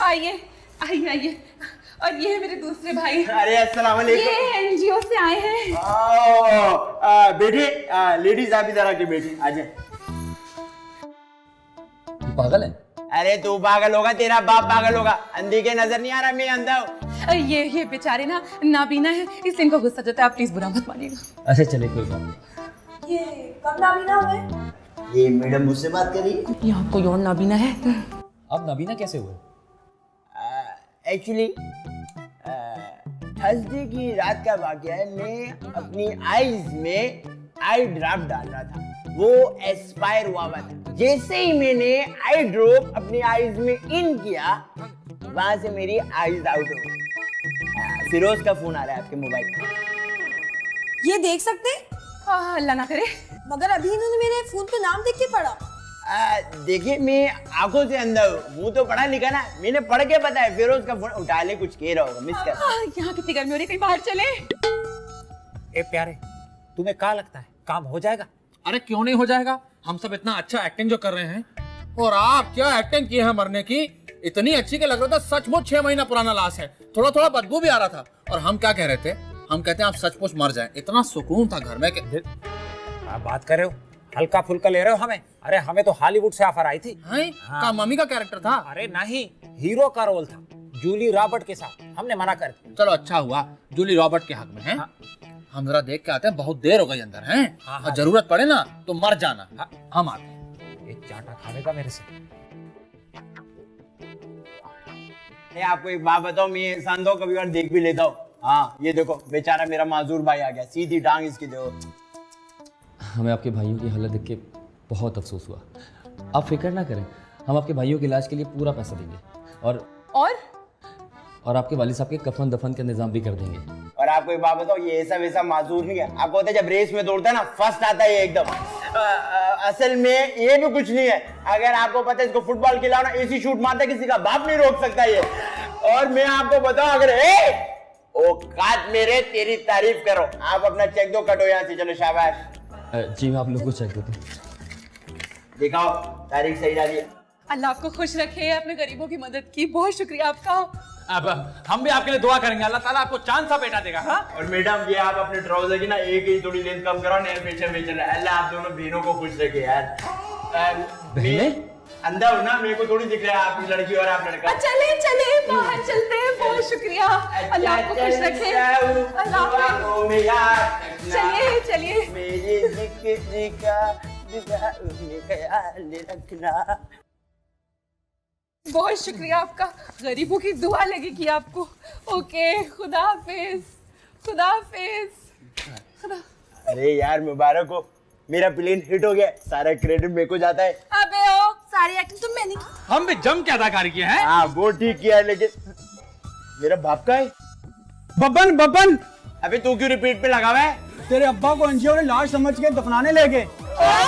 आइए आइए आइए। और ये है मेरे दूसरे भाई। अरे अस्सलाम वालेकुम। ये एनजीओ से आए हैं। बेटी लेडीज आप इधर आके बैठी आ जाए। पागल है? अरे तू पागल होगा, तेरा बाप पागल होगा। अंधी के नजर नहीं आ रहा मैं अंधा हूँ। ये बेचारे ना नाबीना है, इसलिए इनको गुस्सा जाता है। आप प्लीज बुरा मत मानिएगा। अच्छा चले कोई बात नहीं। ये कब नाबीना हुए? ये मैडम मुझसे बात करी। यहाँ कोई और नाबीना है? अब नबीना कैसे हुए? एक्चुअली थर्सडे की रात का वाकया है। मैं अपनी आईज में आई ड्रॉप डाल रहा था, वो एक्सपायर हुआ था। जैसे ही मैंने आई ड्रॉप अपनी आईज में इन किया, वहां से मेरी आईज आउट हो गई। फिरोज का फोन आ रहा है आपके मोबाइल पे। ये देख सकते हैं? अल्लाह ना करे। मगर अभी इन्होंने मेरे फोन पे नाम देख के पढ़ा। देखिए मैं आंखों से अंधा हूँ, मुंह तो पढ़ा लिखा ना, मैंने पढ़ के पता है। फिरोज का फोन उठा ले, कुछ कह रहा होगा, मिस कर। यहाँ कितनी गर्मी हो रही है, कहीं बाहर चले। ए प्यारे, तुम्हें क्या लगता है काम हो जाएगा? अरे क्यों नहीं हो जाएगा? हम सब इतना अच्छा एक्टिंग जो कर रहे हैं, और आप क्या एक्टिंग की है मरने की, इतनी अच्छी के लग रहा था सचमुच 6 महीना पुराना लाश है। थोड़ा थोड़ा बदबू भी आ रहा था। और हम क्या कह रहे थे, हम कहते हैं आप सचमुच मर जाएं। इतना सुकून था घर में कि क्या बात कर रहे हो? हल्का फुल्का ले रहे हो हमें? अरे हमें तो हॉलीवुड से ऑफर आई थी। हाँ। का मम्मी का कैरेक्टर था? अरे नहीं, हीरो का रोल था, जूली रॉबर्ट के साथ। हमने मना कर दिया। चलो अच्छा हुआ जूली रॉबर्ट के हक में है। हाँ। हम जरा देख के आते हैं, बहुत देर हो गई अंदर हैं। हाँ, और जरूरत पड़े ना तो मर जाना। हाँ। हम आते हैं। एक चाटा खाने का मेरे से। आपको एक बात बताओ, मैं संदो कभी बार देख भी लेता हूँ। हाँ ये देखो बेचारा मेरा माजूर भाई आ गया, सीधी टांग इसकी देखो। हमें आपके भाइयों की हालत देख के बहुत अफसोस हुआ। आप फिक्र ना करें, हम आपके भाइयों के इलाज के लिए पूरा पैसा देंगे और आपके वालिद साहब के कफन दफन का इंतजाम भी कर देंगे। और आपको एक बात बताओ, ये ऐसा वैसा माजूर नहीं है। आपको होता है जब रेस में दौड़ता है ना, फर्स्ट आता है ये एकदम। असल में ये भी कुछ नहीं है। अगर आपको पता है इसको फुटबॉल खिलाओ ना, ऐसी शूट मारता है किसी का बाप नहीं रोक सकता ये। और मैं आपको बताऊं, अगर औकात मेरे तेरी तारीफ करो। आप अपना चेक दो, कटो यहाँ से, चलो शाबाश। जी मैं आप लोगों को चेक देता हूँ। दिखाओ तारीख सही डालिए। अल्लाह आपको खुश रखे, आपने गरीबों की मदद की, बहुत शुक्रिया आपका। अब हम भी आपके लिए दुआ करेंगे, अल्लाह ताला आपको चांद सा बेटा देगा। हाँ? और मैडम ये आप अपने ट्राउजर की ना एक ही थोड़ी लेंथ कम करो, नेल पेंचर में चला। अल्लाह आप दोनों बहनों को खुश रखे यार। बहनें? अंधा हूं ना, मेरे को थोड़ी दिख रहा है आप लड़की और आप लड़का। चले चले बाहर चलते हैं, बहुत शुक्रिया। अल्लाह आपको खुश रखे। चलिए चलिए। मेरी जिक्र का ख्याल रखना। बहुत शुक्रिया आपका, गरीबों की दुआ लगेगी आपको। ओके, खुदा हाफिज, खुदा हाफिज, खुदा। अरे यार मुबारक हो, मेरा प्लेन हिट हो गया, सारा क्रेडिट मेरे को जाता है। अबे ओ, सारी एक्टिंग तो मैंने की। हम भी जम के अदाकारी किए हैं। हाँ वो ठीक किया, लेकिन मेरा बाप का है। बब्बन बब्बन, अबे तू क्यों रिपीट पे लगा हुआ है? तेरे अब्बा को एनजीओ ने लाश समझ के दफनाने ले गए।